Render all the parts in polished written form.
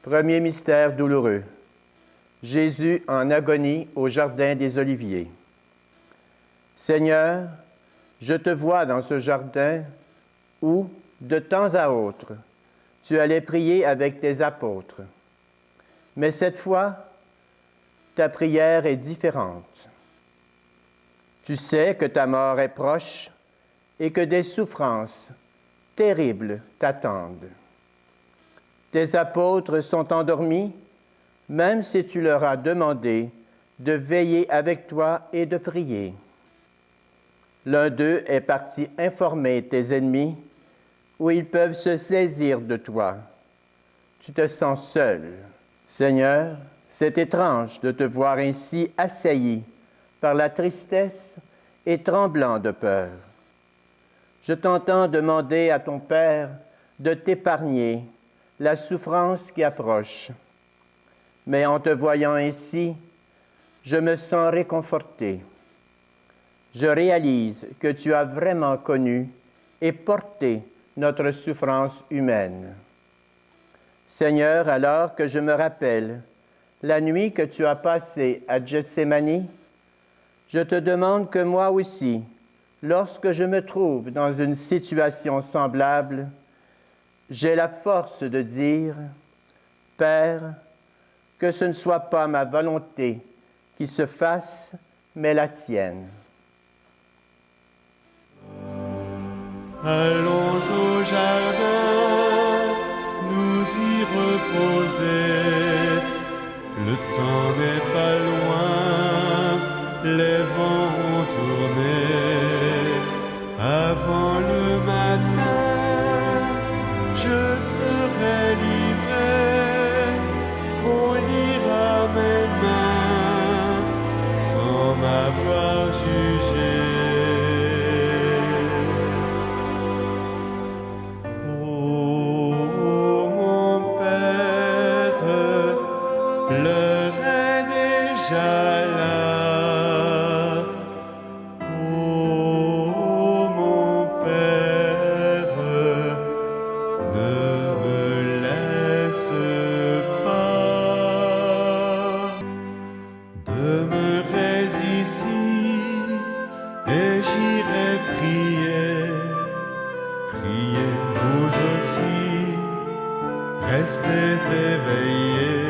Premier mystère douloureux. Jésus en agonie au jardin des Oliviers. Seigneur, je te vois dans ce jardin où, de temps à autre, tu allais prier avec tes apôtres. Mais cette fois, ta prière est différente. Tu sais que ta mort est proche et que des souffrances terribles t'attendent. Tes apôtres sont endormis, même si tu leur as demandé de veiller avec toi et de prier. L'un d'eux est parti informer tes ennemis où ils peuvent se saisir de toi. Tu te sens seul. Seigneur, c'est étrange de te voir ainsi assailli par la tristesse et tremblant de peur. Je t'entends demander à ton Père de t'épargner la souffrance qui approche. Mais en te voyant ainsi, je me sens réconforté. Je réalise que tu as vraiment connu et porté notre souffrance humaine. Seigneur, alors que je me rappelle la nuit que tu as passée à Gethsémani, je te demande que moi aussi, lorsque je me trouve dans une situation semblable, j'ai la force de dire, Père, que ce ne soit pas ma volonté qui se fasse, mais la tienne. Allons au jardin, nous y reposer. Le temps n'est pas loin, les vents ont tourné. Avant le matin, je serai livré. On lira mes mains sans m'avoir jugé. Restez éveillés,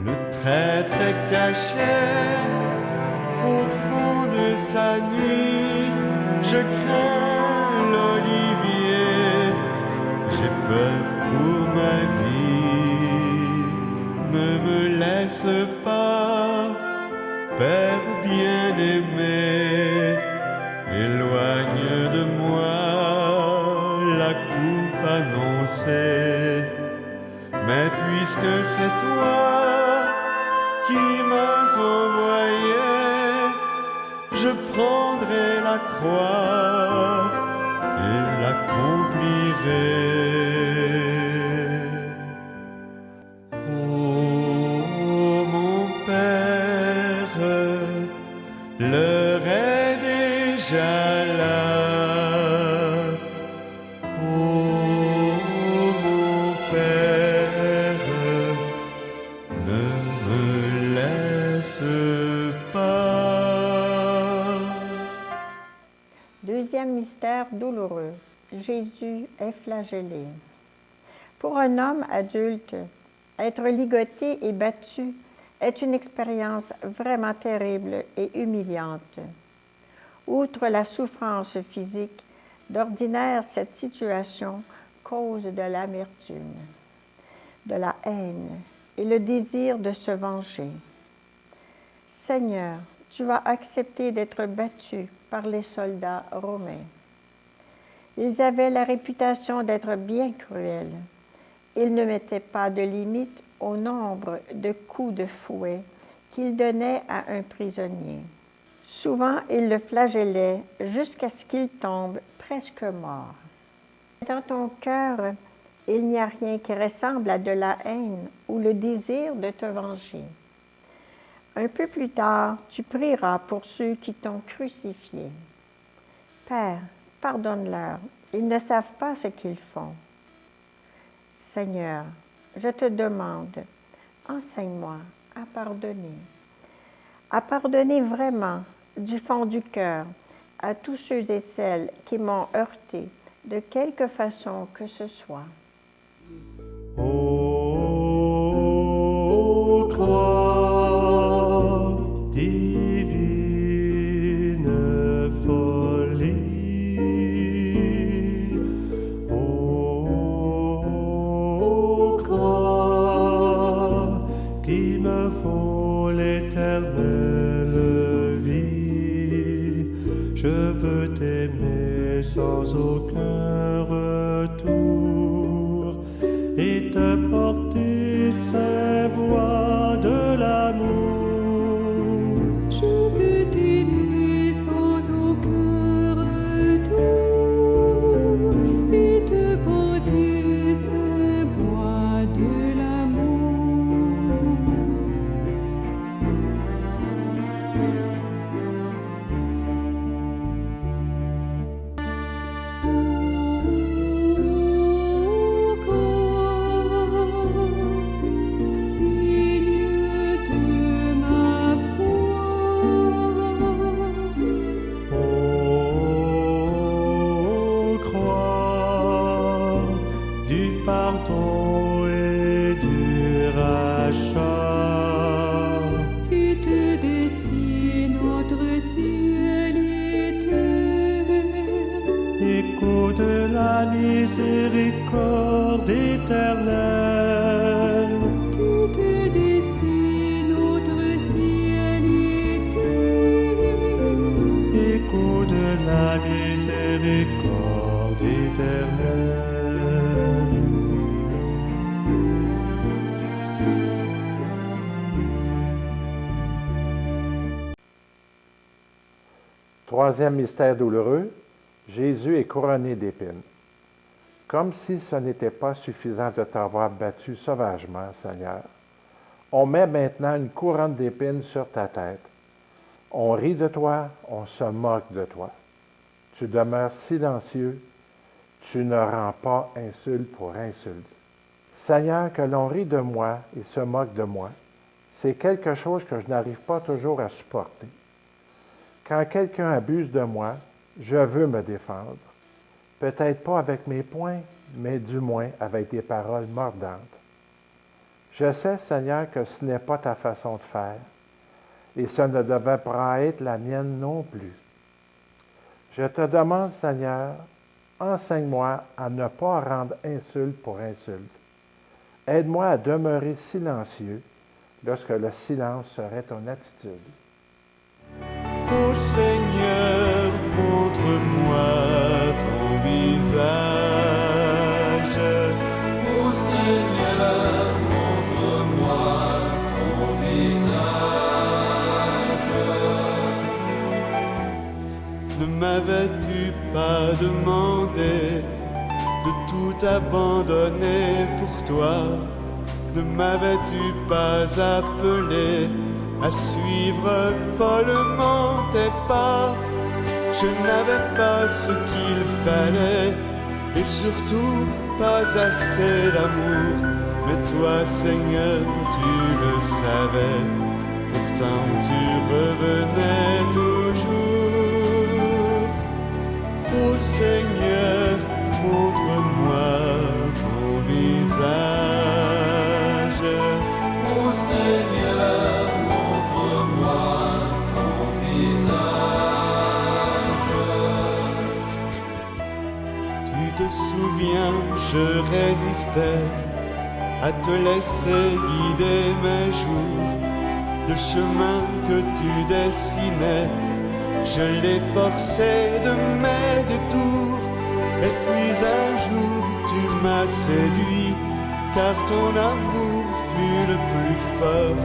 le traître est caché au fond de sa nuit. Je crains l'olivier, j'ai peur pour ma vie. Ne me laisse pas, Père bien-aimé, éloigne de moi la coupe annoncée. Mais puisque c'est toi qui m'as envoyé, je prendrai la croix et l'accomplirai. Oh mon Père, l'heure est déjà là. Deuxième mystère douloureux. Jésus est flagellé. Pour un homme adulte, être ligoté et battu est une expérience vraiment terrible et humiliante. Outre la souffrance physique, d'ordinaire, cette situation cause de l'amertume, de la haine et le désir de se venger. Seigneur, tu as accepté d'être battu par les soldats romains. Ils avaient la réputation d'être bien cruels. Ils ne mettaient pas de limite au nombre de coups de fouet qu'ils donnaient à un prisonnier. Souvent, ils le flagellaient jusqu'à ce qu'il tombe presque mort. Dans ton cœur, il n'y a rien qui ressemble à de la haine ou le désir de te venger. Un peu plus tard, tu prieras pour ceux qui t'ont crucifié. Père, pardonne-leur, ils ne savent pas ce qu'ils font. Seigneur, je te demande, enseigne-moi à pardonner vraiment du fond du cœur à tous ceux et celles qui m'ont heurté de quelque façon que ce soit. Ô croix divine folie, ô croix qui me faut l'éternelle vie, je veux t'aimer sans aucun retour et te porter saint bois de l'amour. Je veux t'aimer sans aucun retour et te porter saint bois de l'amour. Ô croix du pardon et du rachat, Tu te dessines notre ciel éternel. écho de la miséricorde éternelle, Tu te dessines notre ciel éternel. écho de la miséricorde éternelle. Troisième mystère douloureux, Jésus est couronné d'épines. Comme si ce n'était pas suffisant de t'avoir battu sauvagement, Seigneur, on met maintenant une couronne d'épines sur ta tête. On rit de toi, on se moque de toi. Tu demeures silencieux, tu ne rends pas insulte pour insulte. Seigneur, que l'on rit de moi et se moque de moi, c'est quelque chose que je n'arrive pas toujours à supporter. Quand quelqu'un abuse de moi, je veux me défendre. Peut-être pas avec mes poings, mais du moins avec des paroles mordantes. Je sais, Seigneur, que ce n'est pas ta façon de faire, et ce ne devait pas être la mienne non plus. Je te demande, Seigneur, enseigne-moi à ne pas rendre insulte pour insulte. Aide-moi à demeurer silencieux lorsque le silence serait ton attitude. Ô Seigneur, montre-moi ton visage. Ô Seigneur, montre-moi ton visage. Ne m'avais-tu pas demandé de tout abandonner pour toi? Ne m'avais-tu pas appelé à suivre follement tes pas? Je n'avais pas ce qu'il fallait et surtout pas assez d'amour. Mais toi, Seigneur, tu le savais, pourtant tu revenais toujours. Ô Seigneur, montre-moi ton visage. Ô Seigneur, montre-moi ton visage. Tu te souviens, je résistais à te laisser guider mes jours. Le chemin que tu dessinais, je l'ai forcé de mes détours. Et puis un jour, tu m'as séduit, car ton amour fut le plus fort.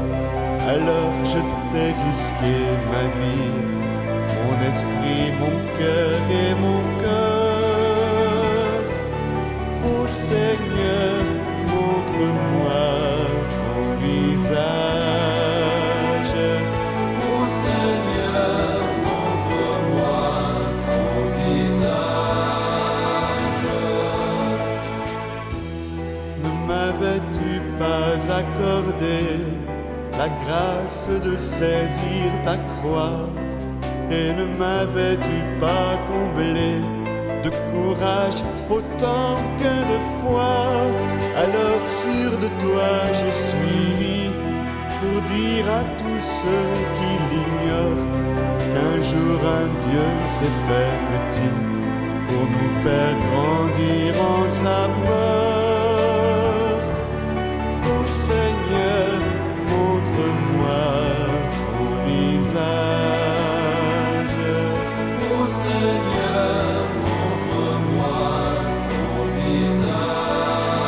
Alors je t'ai risqué ma vie, mon esprit, mon cœur et mon corps. Ô Seigneur, montre-moi ton visage. Ô Seigneur, montre-moi ton visage. Ne m'avais-tu pas accordé la grâce de saisir ta croix? Et ne m'avais-tu pas comblé de courage autant que de foi? Alors sûr de toi j'ai suivi pour dire à tous ceux qui l'ignorent qu'un jour un Dieu s'est fait petit pour nous faire grandir en sa mort. Ô Seigneur, montre-moi ton visage. Ô Seigneur, montre-moi ton visage.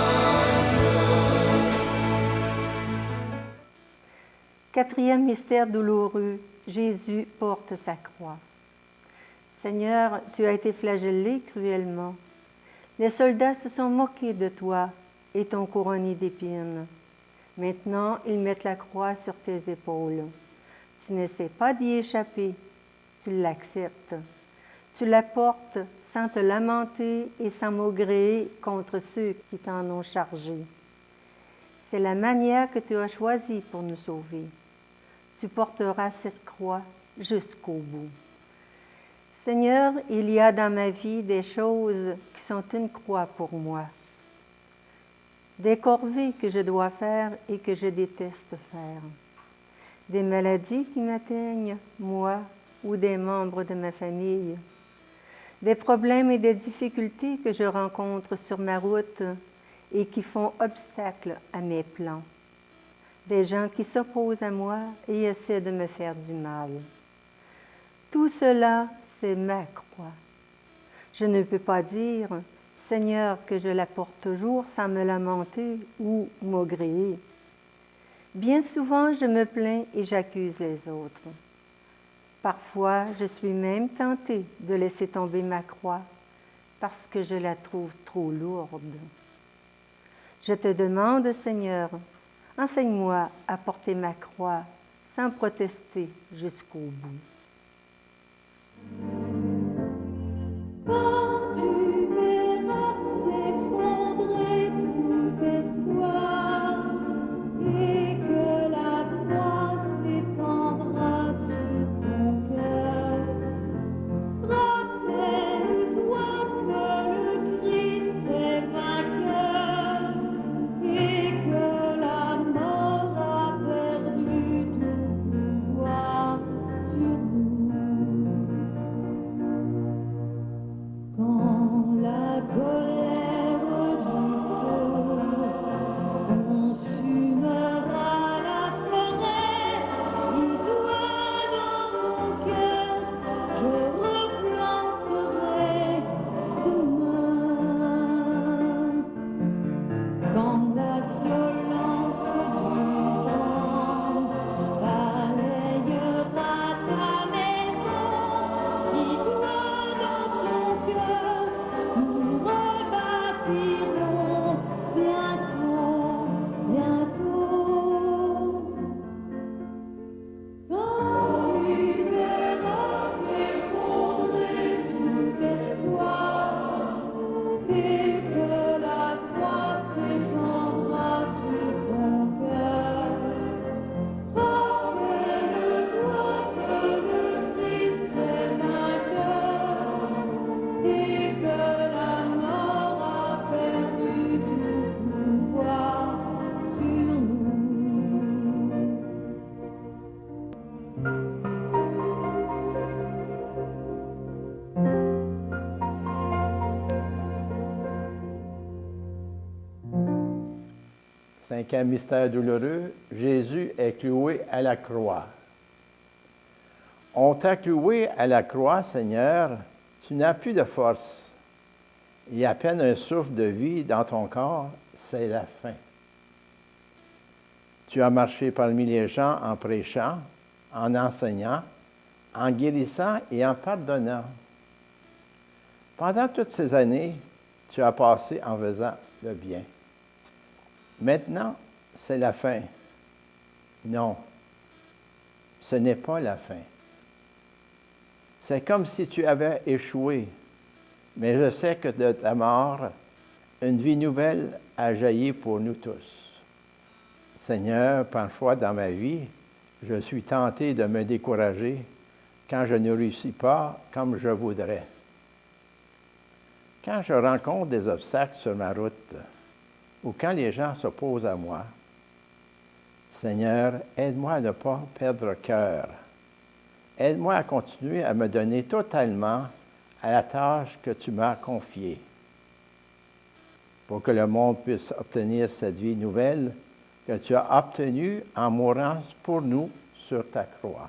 Quatrième mystère douloureux, Jésus porte sa croix. Seigneur, tu as été flagellé cruellement. Les soldats se sont moqués de toi et t'ont couronné d'épines. Maintenant, ils mettent la croix sur tes épaules. Tu n'essaies pas d'y échapper, tu l'acceptes. Tu la portes sans te lamenter et sans maugréer contre ceux qui t'en ont chargé. C'est la manière que tu as choisie pour nous sauver. Tu porteras cette croix jusqu'au bout. Seigneur, il y a dans ma vie des choses qui sont une croix pour moi. Des corvées que je dois faire et que je déteste faire. Des maladies qui m'atteignent, moi, ou des membres de ma famille. Des problèmes et des difficultés que je rencontre sur ma route et qui font obstacle à mes plans. Des gens qui s'opposent à moi et essaient de me faire du mal. Tout cela, c'est ma croix. Je ne peux pas dire, Seigneur, que je la porte toujours sans me lamenter ou maugréer. Bien souvent, je me plains et j'accuse les autres. Parfois, je suis même tentée de laisser tomber ma croix parce que je la trouve trop lourde. Je te demande, Seigneur, enseigne-moi à porter ma croix sans protester jusqu'au bout. Quand tu verras s'effondrer tout espoir et que la croix s'étendra sur ton cœur, rappelle-toi que le Christ est vainqueur et que la mort a perdu tout pouvoir sur nous. Quand la colère du feu consumera la forêt, dis-toi dans ton cœur, je replanterai demain. Quand la violence du vent balayera ta maison, dis-toi dans ton cœur, nous rebâtirons bientôt, bientôt. Quand tu verras s'effondrer tout espoir et que la croix s'étendra sur ton cœur, rappelle-toi que le Christ est vainqueur et que la mort a perdu tout pouvoir sur nous. Cinquième mystère douloureux, Jésus est cloué à la croix. On t'a cloué à la croix, Seigneur, tu n'as plus de force. Il y a à peine un souffle de vie dans ton corps, c'est la fin. Tu as marché parmi les gens en prêchant, en enseignant, en guérissant et en pardonnant. Pendant toutes ces années, tu as passé en faisant le bien. Maintenant, c'est la fin. Non, ce n'est pas la fin. C'est comme si tu avais échoué, mais je sais que de ta mort, une vie nouvelle a jailli pour nous tous. Seigneur, parfois dans ma vie, je suis tenté de me décourager quand je ne réussis pas comme je voudrais. Quand je rencontre des obstacles sur ma route ou quand les gens s'opposent à moi, Seigneur, aide-moi à ne pas perdre cœur. Aide-moi à continuer à me donner totalement à la tâche que tu m'as confiée pour que le monde puisse obtenir cette vie nouvelle que tu as obtenue en mourant pour nous sur ta croix.